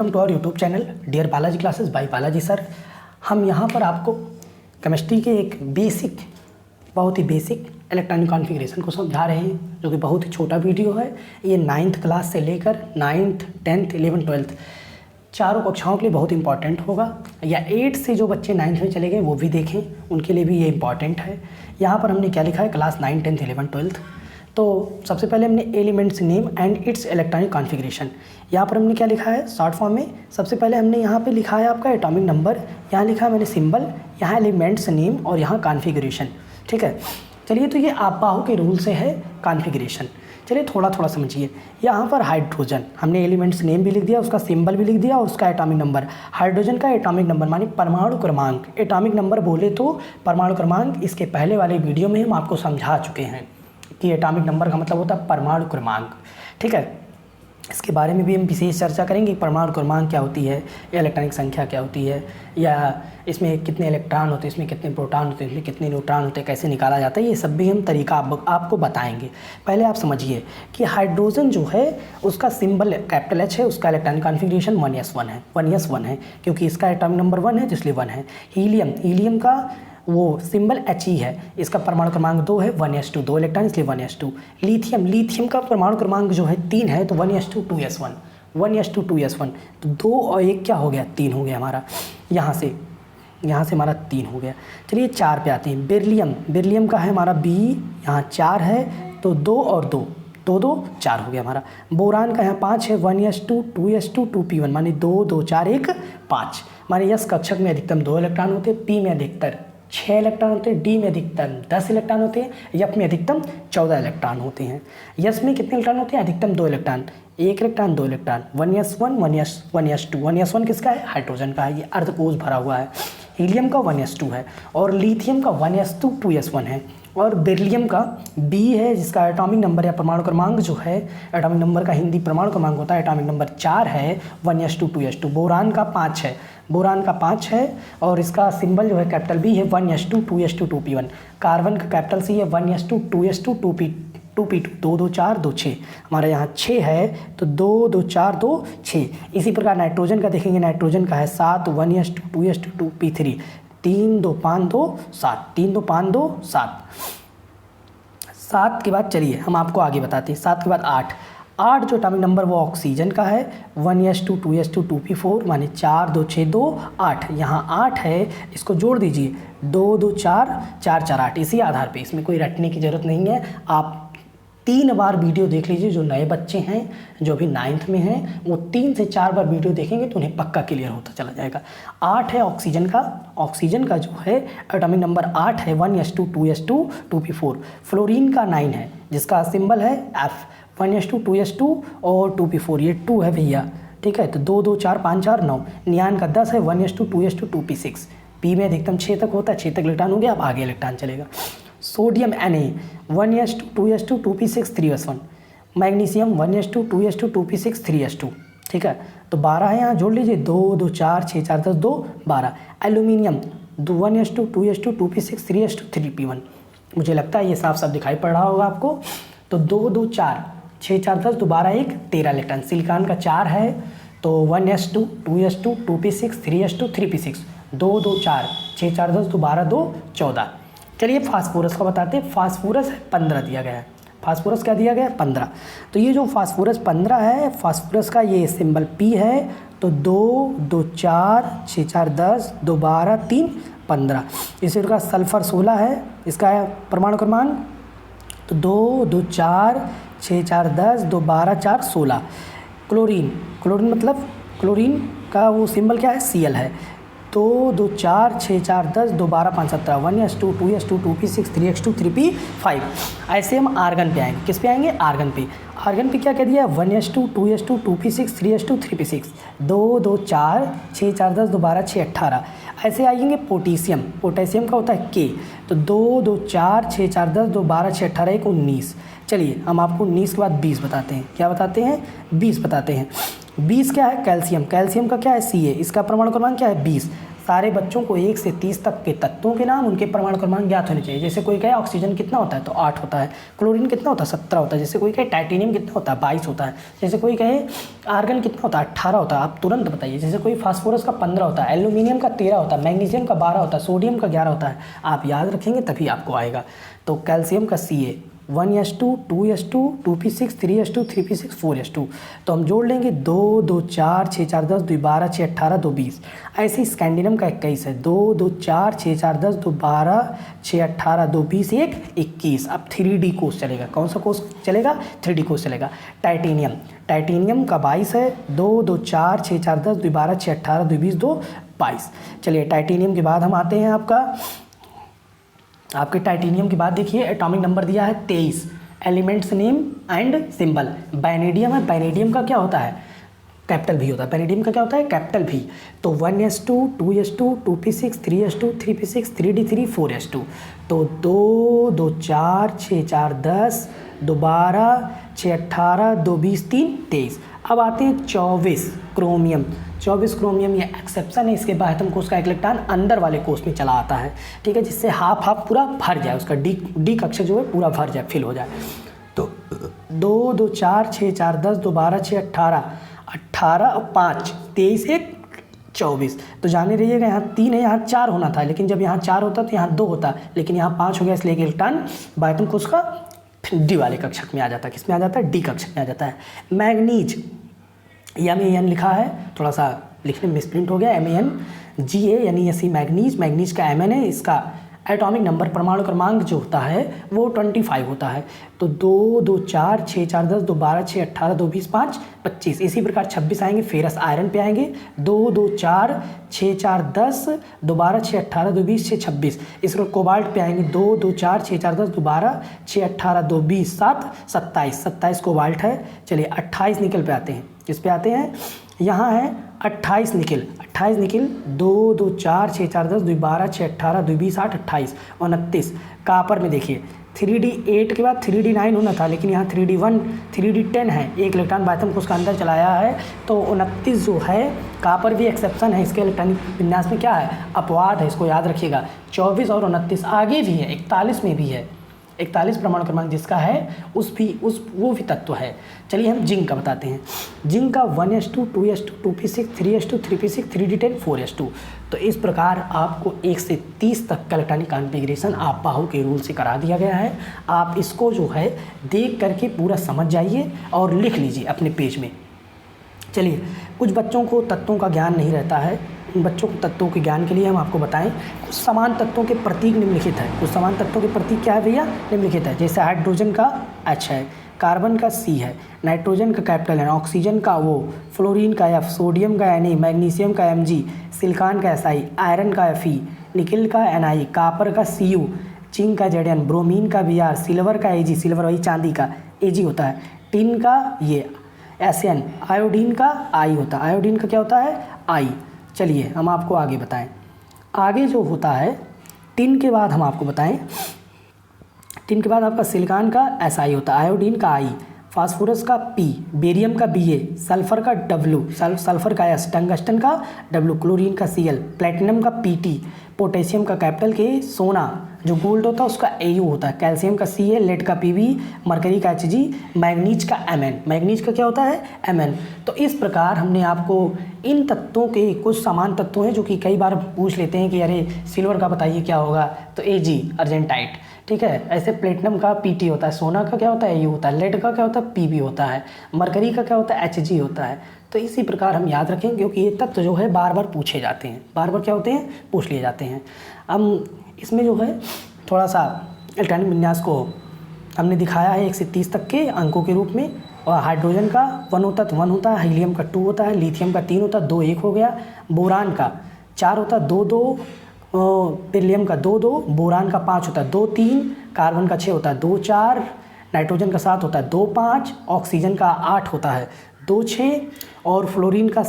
Welcome to our YouTube channel dear Balaji classes by Balaji sir. हम यहाँ पर आपको केमिस्ट्री के एक बहुत ही बेसिक इलेक्ट्रॉनिक कॉन्फ़िगरेशन को समझा रहे हैं, जो कि बहुत ही छोटा वीडियो है। ये 9th क्लास से लेकर 9th 10th 11th 12th चारों कक्षाओं के लिए बहुत इंपॉर्टेंट होगा, या 8 से जो बच्चे 9th में चले गए वो भी देखें, उनके लिए भी ये इंपॉर्टेंट है। यहाँ पर हमने क्या लिखा है, क्लास 9 10th 11th 12th। तो सबसे पहले हमने elements name and it's electronic configuration, यहाँ पर हमने क्या लिखा है शॉर्ट फॉर्म में। सबसे पहले हमने यहाँ पे लिखा है आपका एटॉमिक नंबर, यहाँ लिखा है मैंने सिंबल, यहाँ एलिमेंट्स नेम और यहाँ कॉन्फ़िगरेशन। ठीक है, चलिए तो ये बाहु के रूल से है कॉन्फ़िगरेशन। चलिए थोड़ा थोड़ा समझिए। यहाँ पर हाइड्रोजन हमने एलिमेंट्स नेम भी लिख दिया, उसका सिंबल भी लिख दिया और उसका एटॉमिक नंबर। हाइड्रोजन का एटॉमिक नंबर माने परमाणु क्रमांक, एटॉमिक नंबर बोले तो परमाणु क्रमांक, इसके पहले वाले वीडियो में हम आपको समझा चुके हैं कि एटॉमिक नंबर का मतलब होता है परमाणु क्रमांक। ठीक है, इसके बारे में भी हम विशेष चर्चा करेंगे। परमाणु क्रमांक क्या होती है, या इलेक्ट्रॉनिक संख्या क्या होती है, या इसमें कितने इलेक्ट्रॉन होते हैं, इसमें कितने प्रोटॉन होते हैं, इसमें कितने न्यूट्रॉन होते हैं, कैसे निकाला जाता है, ये सब भी हम तरीका आपको बताएंगे। पहले आप समझिए कि हाइड्रोजन जो है उसका सिंबल कैपिटल H है, उसका इलेक्ट्रॉनिक कॉन्फ़िगरेशन 1s1 है, 1s1 है क्योंकि इसका एटॉमिक नंबर 1 है तो इसलिए 1 है। हीलियम का वो सिंबल He है, इसका परमाणु क्रमांक 2 है, 1s2, 2 इलेक्ट्रॉन इसलिए 1s2। लिथियम का परमाणु क्रमांक जो है 3 है तो 1s2 2s1, 1s2 2s1, तो 2 और 1 क्या हो गया, 3 हो गया हमारा। यहाँ से हमारा 3 हो गया। चलिए 4 पे आते हैं। बेरिलियम का है हमारा B, यहाँ 4 है तो 2 और 2 2 2 4 हो गया हमारा। बोरान का यहाँ 5 है, 1s2 2s2 2p1 माने 2 2 4 1 5 माने यस कक्षक में अधिकतम 2 इलेक्ट्रॉन होते हैं, P में अधिकतर 6 इलेक्ट्रॉन होते हैं, डी में अधिकतम 10 इलेक्ट्रॉन होते हैं, यफ में अधिकतम 14 इलेक्ट्रॉन होते हैं। यस में कितने इलेक्ट्रॉन होते हैं, अधिकतम 2 electron, 1 electron 2 electron. 1s1 1s2, 1s1 किसका है, हाइड्रोजन का है, ये अर्धकोश भरा हुआ है। हीलियम का 1s2 है और लिथियम का 1s2 2s1 है। और बेरिलियम का B है, जिसका एटॉमिक नंबर या परमाणु क्रमांक जो है, एटॉमिक नंबर का हिंदी परमाणु क्रमांक होता है, एटॉमिक नंबर 4 है, 1s2 2s2। बोरान का 5 है, और इसका सिंबल जो है कैपिटल B है, 1s2 2s2 2p1। कार्बन का कैपिटल C है, 1s2 2s2 2p2, 2 2 4 2 6, हमारे यहाँ 6 है तो 2 2 4 2 6। इसी प्रकार नाइट्रोजन का देखेंगे, नाइट्रोजन का है 7, 1s2 2s2 2p3, 3 2 5 2 7, 3 2 5 2 7। 7 के बाद चलिए हम आपको आगे बताते हैं। 7 के बाद 8 जो एटॉमिक नंबर वो ऑक्सीजन का है, 1s2 2s2 2p4 माने 4 2 6 2 8। यहाँ 8 है, इसको जोड़ दीजिए, 2 2 4 4 4 8। इसी आधार पे, इसमें कोई रटने की ज़रूरत नहीं है। आप 3 बार वीडियो देख लीजिए। जो नए बच्चे हैं, जो अभी 9th में हैं, वो 3 से 4 बार वीडियो देखेंगे तो उन्हें पक्का क्लियर होता चला जाएगा। 8 है ऑक्सीजन का जो है एटॉमिक नंबर 8 है, 1s2 2s2 2p4। फ्लोरीन का 9 है, जिसका सिंबल है F, 1s2 2s2 और 2p4, ये 2 है भैया। ठीक है, तो 2 2 4 5 4 9। नियान का 10 है, 1s2 2s2 2p6। P में अधिकतम 6 तक होता है, 6 तक इलेक्ट्रॉन हो गया, अब आगे इलेक्ट्रॉन चलेगा। Sodium Na 1s2 2s2 2p6 3s1। Magnesium 1s2 2s2 2p6 3s2। ठीक है, तो 12 है, यहाँ जोड़ लीजिए, 2 2 4 6 4 10 2 12। Aluminium 1s2 2s2 2p6 3s2 3p1। मुझे लगता है ये साफ साफ दिखाई पड़ रहा होगा आपको। तो 2 2 4 6 4 10 12 1 13 इलेक्ट्रॉन। सिलिकॉन का 4 है तो 1s2 2s2 2p6 3s2 3p6, 2 2 4 6 4 10 12 2 14। चलिए फास्फोरस का बताते हैं। फास्फोरस 15 दिया गया है। फास्फोरस क्या दिया गया है, 15। तो ये जो फास्फोरस 15 है, फास्फोरस का ये सिंबल P है, तो 2 2 4 6 4 10 2 12 3 15। इसी प्रकार सल्फर 16 है, इसका परमाणु क्रमांक, तो 2 2 4 6 4 10 2 12 4 16। क्लोरीन मतलब क्लोरीन का वो सिंबल क्या है, Cl है, 2 2 4 6 4 10 2 12 5 17, 1s2 2s2 2p6 3x2 3p5। ऐसे हम आर्गन पे आएंगे। किस पे आएंगे, आर्गन पे क्या कह दिया, 1s2 2s2 2p6 3s2 3p6, 2 2 4 6 4 10 2 12 6 18। ऐसे आएंगे पोटेशियम का होता है K, तो 2 2 4 6 4 10 2 12 6 18 1 19। चलिए हम आपको 19 के बाद 20 बताते हैं। क्या बताते हैं, 20 बताते हैं। 20 क्या है, कैल्शियम का क्या है, Ca, इसका परमाणु क्रमांक क्या है, 20। सारे बच्चों को 1 से 30 तक के तत्वों के नाम, उनके परमाणु क्रमांक ज्ञात होने चाहिए। जैसे कोई कहे ऑक्सीजन कितना होता है तो 8 होता है, क्लोरीन कितना होता है 17 होता है, जैसे कोई कहे टाइटेनियम कितना होता है 22 होता है, जैसे कोई कहे आर्गन कितना होता है 18 होता है, आप तुरंत बताइए। जैसे कोई फास्फोरस का 15 होता है, एल्यूमिनियम का 13 होता है, मैग्नीशियम का 12 होता है, सोडियम का 11 होता है। आप याद रखेंगे तभी आपको आएगा। तो कैल्शियम का Ca 1s2 2s2 2p6 3s2 3p6 4s2। तो हम जोड़ लेंगे 2 2 4 6 4 10 2 12 6 18 2 20। ऐसे ही स्कैंडिनम का 21 है, 2 2 4 6 4 10 2 12 6 18 2 20 1 21। अब 3D कोर्स चलेगा। कौन सा कोर्स चलेगा? 3D कोर्स चलेगा। टाइटेनियम का 22 है, 2 2 4 6 4 10 2 12 6 18 2 20 2 22। चलिए टाइटेनियम के बाद हम आते हैं आपके टाइटेनियम के बाद देखिए एटॉमिक नंबर दिया है 23, एलिमेंट्स नेम एंड सिंबल। बैनेडियम है, बैनेडियम का क्या होता है? कैपिटल भी होता है। बैनेडियम का क्या होता है? कैपिटल भी। तो 1s2 2s2 2p6 3s2 3p6 3d3 4s2। तो 2 2 4 6 4 10 2 12 6 18 2 20 3 23। अब आते हैं 24 क्रोमियम। 24 क्रोमियम ये एक्सेप्शन है, इसके बाद हम कोर्स का एक इलेक्ट्रॉन अंदर वाले कोर्स में चला आता है, ठीक है, जिससे हाफ पूरा भर जाए, उसका डी कक्षा जो है पूरा भर जाए, फिल हो जाए। तो 2 2 4 6 4 10 2 12 6 18 18 और 5 23 1 24। तो जाने रहिएगा यहाँ 3 है, यहाँ 4 होना था, लेकिन जब यहाँ 4 होता तो यहाँ 2 होता, लेकिन यहाँ 5 हो गया, इसलिए इलेक्ट्रॉन बायटम कोर्स का डी वाले कक्षक में आ जाता है। किस में आ जाता है? डी कक्षक में आ जाता है। मैग्नीज MAN लिखा है, थोड़ा सा लिखने में मिसप्रिंट हो गया, MANGA मैग्नीज का MN है। इसका एटॉमिक नंबर परमाणु क्रमांक जो होता है वो 25 होता है। तो 2 2 4 6 4 10 2 12 6 18 2 20 5 25। इसी प्रकार 26 आएंगे, फेरस आयरन पे आएंगे, 2 2 4 6 4 10 2 12 6 18 2 20 6 26। इसको कोबाल्ट पे आएंगे, 2 2 4 6 4 10 2 12 6 18 2 20 7 27 कोबाल्ट है। चलिए 28 निकल पे आते हैं। किस पे आते हैं? यहाँ है 28 निकल 2 2 4 6 4 10 2 12 6 18 2 20 8 28 29। कापर में देखिए 3D8 के बाद 3D9 होना था, लेकिन यहाँ 3D1 3D10 है, एक इलेक्ट्रॉन बायटम को उसका अंदर चलाया है। तो 29 जो है कापर भी एक्सेप्शन है, इसके इलेक्ट्रॉनिक विन्यास में क्या है? अपवाद है, इसको याद रखिएगा। 24 और 29 आगे भी है, 41 में भी है। 41 परमाणु क्रमांक जिसका है वो भी तत्व है। चलिए हम जिंक का बताते हैं। जिंक का 1s2 2s2 2p6 3s2 3p6 3d10 4s2। तो इस प्रकार आपको 1 से 30 तक का इलेक्ट्रॉनिक कॉन्फ़िगरेशन आप बाहु के रूल से करा दिया गया है। आप इसको जो है देख करके पूरा समझ जाइए और लिख लीजिए अपने पेज में। चलिए कुछ बच्चों को तत्वों का ज्ञान नहीं रहता है, उन बच्चों को तत्वों के ज्ञान के लिए हम आपको बताएं। कुछ समान तत्वों के प्रतीक निम्नलिखित है। कुछ समान तत्वों के प्रतीक क्या है भैया? निम्नलिखित है। जैसे हाइड्रोजन का H है, कार्बन का C है, नाइट्रोजन का कैपिटल N, ऑक्सीजन का O, फ्लोरीन का F, सोडियम का Na, मैग्नीशियम का Mg, सिलिकॉन का Si, आयरन का Fe, निकिल का Ni, कापर का Cu, जिंक का Zn, ब्रोमीन का Br, सिल्वर का Ag, सिल्वर वही चांदी का Ag होता है, टिन का ये Sn, आयोडीन का I होता है। आयोडीन का क्या होता है? I। चलिए हम आपको आगे बताएं। आगे जो होता है टिन के बाद हम आपको बताएं, टिन के बाद आपका सिलिकॉन का Si होता है, आयोडीन का I, फास्फोरस का P, बेरियम का Ba, सल्फर का W, सल्फर का S, टंगस्टन का W, क्लोरीन का Cl, प्लेटिनम का Pt, पोटेशियम का कैपिटल K, सोना जो गोल्ड होता है उसका Au होता है, कैल्शियम का Ca, लेड का Pb, मरकरी का Hg, मैग्नीज का Mn। मैग्नीज का क्या होता है? Mn। तो इस प्रकार हमने आपको इन तत्वों के कुछ समान तत्व हैं जो कि कई बार पूछ लेते हैं कि अरे सिल्वर का बताइए क्या होगा, तो Ag अर्जेंटाइट, ठीक है। ऐसे प्लेटिनम का Pt होता है, सोना का क्या होता है? Au होता है, लेड का क्या होता है? Pb होता है, मरकरी का क्या होता है? Hg होता है। तो इसी प्रकार हम याद रखें, क्योंकि ये तत्व जो है बार बार पूछे जाते हैं, बार बार क्या होते हैं? पूछ लिए जाते हैं। हम इसमें जो है थोड़ा सा इलेक्ट्रॉनिक विन्यास को हमने दिखाया है 1 से 30 तक के अंकों के रूप में। और हाइड्रोजन का 1 होता है तो 1 होता है, हीलियम का 2 होता है, लिथियम का 3 होता है, 2 1 हो गया, बोरान का 4 होता है, 2 2, बेरिलियम का 2 2, बोरान का 5 होता है, 2 3, कार्बन का 6 होता है, 2 4, नाइट्रोजन का 7 होता है, 2 5, ऑक्सीजन का 8 होता है, 2 6, और फ्लोरीन का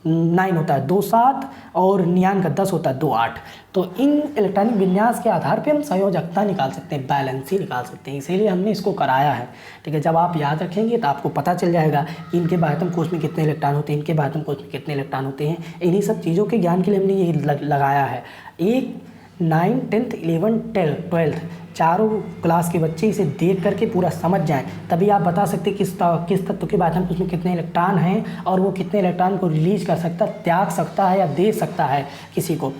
9 होता है 2 7 और नियान का 10 होता है 2 8। तो इन इलेक्ट्रॉनिक विन्यास के आधार पे हम संयोजकता निकाल सकते हैं, बैलेंसी निकाल सकते हैं, इसीलिए हमने इसको कराया है। ठीक है, जब आप याद रखेंगे तो आपको पता चल जाएगा कि इनके बाह्यतम कोश में कितने इलेक्ट्रॉन होते हैं, इनके बाह्यतम कोश में कितने इलेक्ट्रॉन होते हैं। इन्हीं सब चीज़ों के ज्ञान के लिए हमने ये लगाया है। एक 9, 10th, 11th, 12th चारों क्लास के बच्चे इसे देख करके पूरा समझ जाएं, तभी आप बता सकते हैं किस तत्व के बाह्यतम कोश में कितने इलेक्ट्रॉन हैं और वो कितने इलेक्ट्रॉन को रिलीज कर सकता, त्याग सकता है या दे सकता है किसी को।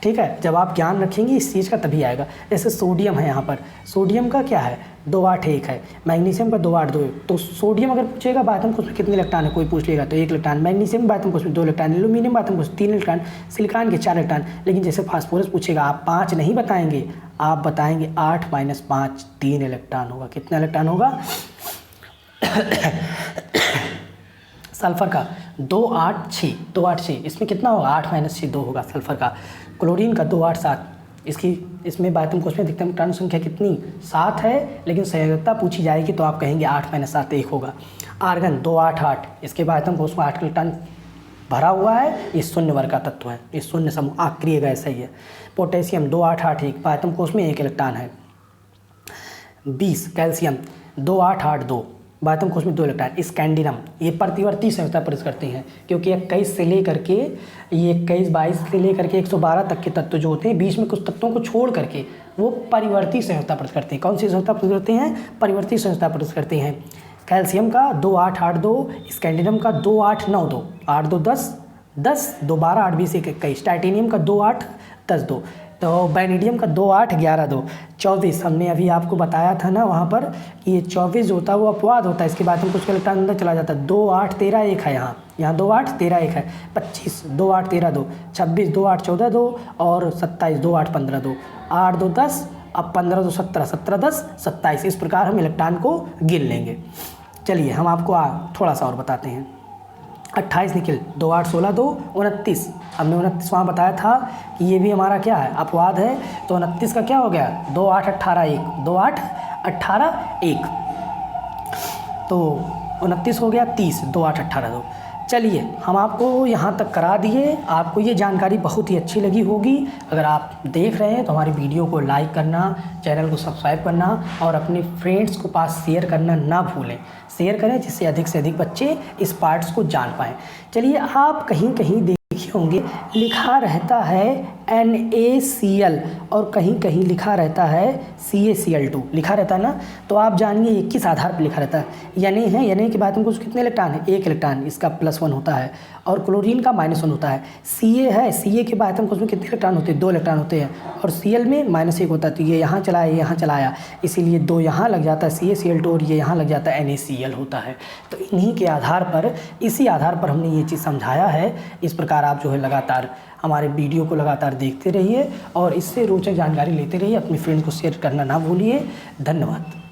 ठीक है, जब आप ज्ञान रखेंगे इस चीज़ का तभी आएगा। जैसे सोडियम है, यहाँ पर सोडियम का क्या है 2 8 1 है, मैग्नीशियम का 2 8 2 है। तो सोडियम अगर पूछेगा बाह्यतम कोश में कितने इलेक्ट्रॉन है, कोई पूछ लेगा तो 1 इलेक्ट्रॉन, मैग्नीशियम बाह्यतम कोश में 2 इलेक्ट्रॉन, एल्यूमिनियम बाह्यतम कोश 3 इलेक्ट्रॉन, सिलिकॉन के 4 इलेक्ट्रॉन। लेकिन जैसे फास्फोरस पूछेगा आप 5 नहीं बताएंगे, आप बताएंगे 8 - 5 3 इलेक्ट्रॉन होगा। कितना इलेक्ट्रॉन होगा? सल्फर का 2 8 6 2 8 6, इसमें कितना होगा 8 - 6 2 होगा सल्फर का। क्लोरीन का 2 8 7, इसमें बाह्यतम कोश में अधिकतम इलेक्ट्रॉन संख्या कितनी 7 है, लेकिन संयोजकता पूछी जाएगी तो आप कहेंगे 8 - 7 1 होगा। आर्गन 2 8 8, इसके बाह्यतम कोश में 8 इलेक्ट्रॉन भरा हुआ है, ये शून्य वर्ग का तत्व है, ये शून्य समूह आक्रिय गैस है ये। पोटेशियम 2 8 8 1, बाह्यतम कोश में 1 इलेक्ट्रॉन है। 20 कैल्शियम 2 8 8 2, बाह्यतम कोश में 2 इलेक्ट्रॉन। स्कैंडिनम ये प्रतिवर्ती संयोजकता प्रदर्शित करते हैं, क्योंकि 21 से लेकर के ये 21 22 से लेकर के 112 तक के तत्व जो होते हैं, बीच में कुछ तत्वों को छोड़ करके वो परिवर्ती संयोजकता प्रदर्शित करते हैं। कौन सी संयोजकता प्रदर्शित करते हैं? परिवर्ती संयोजकता प्रदर्शित करते हैं। कैल्शियम का 2 8 8 2, स्कैंडिनम का 2 8 9 2, 8 2 10 10 2 12 8 20 1 21, टाइटेनियम का 2 8 10 2, तो वैनेडियम का 2 8 11 2, 24 हमने अभी आपको बताया था ना वहाँ पर कि ये 24 जो होता है वो अपवाद होता है, इसके बाद हम कुछ इलेक्ट्रॉन अंदर चला जाता है। 2 8 13 1 है, यहाँ 2 8 13 1 है। 25 2 8 13 2, 26 2 8 14 2 और 27 2 8 15 2, 8 2 10, अब 15 2 17 17 10 27। इस प्रकार हम इलेक्ट्रॉन को गिन लेंगे। चलिए हम आपको थोड़ा सा और बताते हैं। 28 निकल 2 8 16 2 29, हमने 29 वहाँ बताया था कि ये भी हमारा क्या है अपवाद है, तो 29 का क्या हो गया 2 8 18 1, 2 8 18 1, तो 29 हो गया 30, 2 8 18 2। चलिए हम आपको यहाँ तक करा दिए, आपको ये जानकारी बहुत ही अच्छी लगी होगी। अगर आप देख रहे हैं तो हमारी वीडियो को लाइक करना, चैनल को सब्सक्राइब करना और अपने फ्रेंड्स को पास शेयर करना ना भूलें। शेयर करें जिससे अधिक से अधिक बच्चे इस पार्ट्स को जान पाएँ। चलिए आप कहीं कहीं देखे होंगे लिखा रहता है NaCl और कहीं कहीं लिखा रहता है CaCl2 लिखा रहता है ना, तो आप जानिए ये किस आधार पर लिखा रहता है। Na है, Na के बाद में कुछ कितने इलेक्ट्रॉन है 1 इलेक्ट्रॉन, इसका +1 होता है, और क्लोरीन का -1 होता है। Ca है, Ca के बाद में कुछ में कितने इलेक्ट्रॉन होते हैं 2 इलेक्ट्रॉन होते हैं, और Cl में -1 होता है, तो ये यहाँ चला है यहाँ चलाया, इसीलिए 2 यहाँ लग जाता है CaCl2 और ये यहाँ लग जाता है NaCl होता है। तो इन्हीं के आधार पर, इसी आधार पर हमने ये चीज़ समझाया है। इस प्रकार आप जो है लगातार हमारे वीडियो को लगातार देखते रहिए और इससे रोचक जानकारी लेते रहिए। अपने फ्रेंड को शेयर करना ना भूलिए। धन्यवाद।